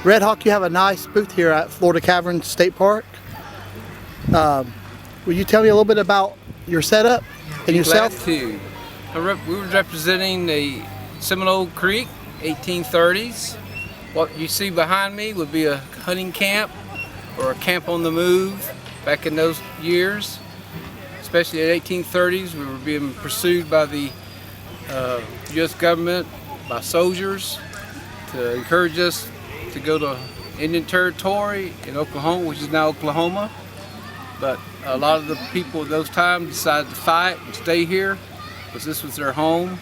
Red Hawk, you have a nice booth here at Florida Caverns State Park. Will you tell me a little bit about your setup and yourself? Glad to. We were representing the Seminole Creek, 1830s. What you see behind me would be a hunting camp or a camp on the move back in those years. Especially in the 1830s, we were being pursued by the U.S. government, by soldiers, to encourage us to go to Indian Territory in Oklahoma, which is now Oklahoma. But a lot of the people at those times decided to fight and stay here because this was their home.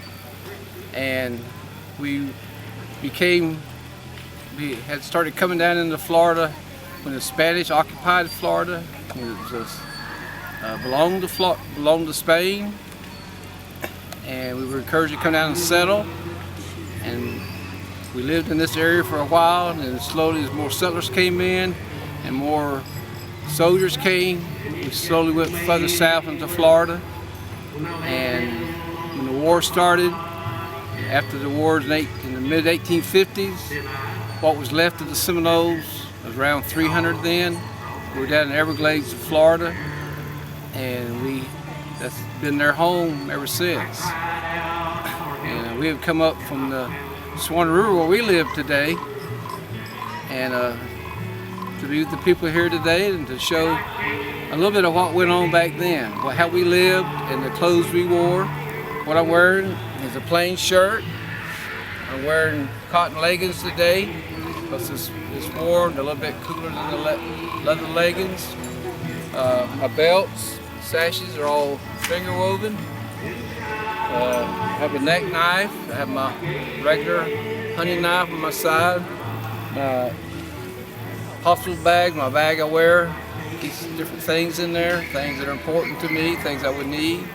And we had started coming down into Florida when the Spanish occupied Florida. It was belonged to Spain, and we were encouraged to come down and settle. And we lived in this area for a while, and then slowly as more settlers came in and more soldiers came, we slowly went further south into Florida. And when the war started, after the wars in the mid-1850s, what was left of the Seminoles was around 300 then. We were down in the Everglades of Florida, and that's been their home ever since. And we have come up from the Swan River where we live today, and to be with the people here today and to show a little bit of what went on back then, how we lived and the clothes we wore. What I'm wearing is a plain shirt. I'm wearing cotton leggings today because it's warm, a little bit cooler than the leather leggings. My belts, sashes are all finger woven. I have a neck knife. I have my regular hunting knife on my side. My hospital bag, my bag I wear, keeps different things in there, things that are important to me, things I would need.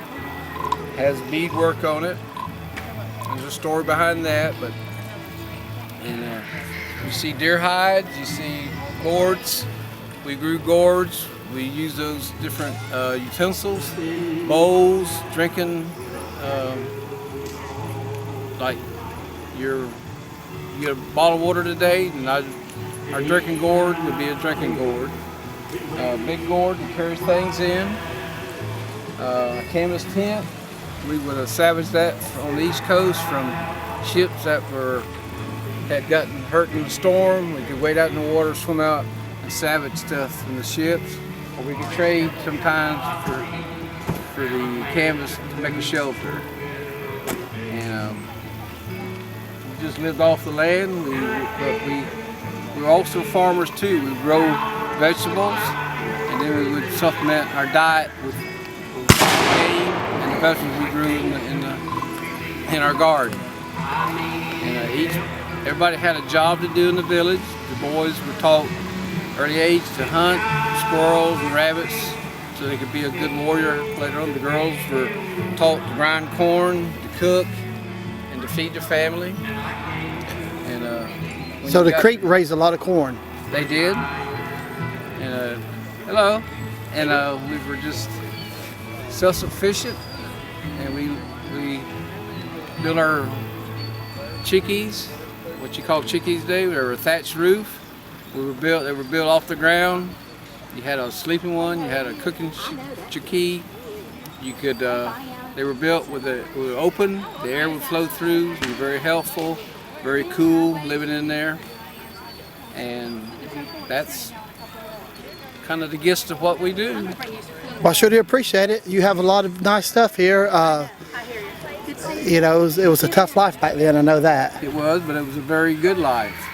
Has beadwork on it. There's a story behind that, and you see deer hides, you see gourds. We grew gourds. We use those different utensils, bowls, drinking, like you get a bottle of water today, and our drinking gourd would be a drinking gourd. Big gourd that carries things in. A canvas tent. We would have salvaged that on the East Coast from ships that had gotten hurt in the storm. We could wade out in the water, swim out, and salvage stuff from the ships. Or we could trade sometimes for the canvas to make a shelter. And we just lived off the land, but we were also farmers too. We grow vegetables, and then we would supplement our diet with game and the vegetables we grew in our garden. And everybody had a job to do in the village. The boys were taught early age to hunt squirrels and rabbits so they could be a good warrior later on. The girls were taught to grind corn, to cook, and to feed their family. And so the creek raised a lot of corn. They did. And hello. And we were just self-sufficient, and we built our chickees, what you call chickees today. They were a thatched roof. They were built off the ground. You had a sleeping one, you had a cooking chickee. You could, they were built with open, the air would flow through. They were very healthful, very cool living in there. And that's kind of the gist of what we do. Well, I sure do appreciate it. You have a lot of nice stuff here. You know, it was a tough life back then, I know that. It was, but it was a very good life.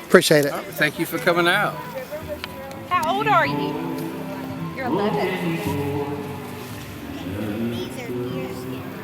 Appreciate it. Thank you for coming out. How old are you? You're 11. These are deer skins.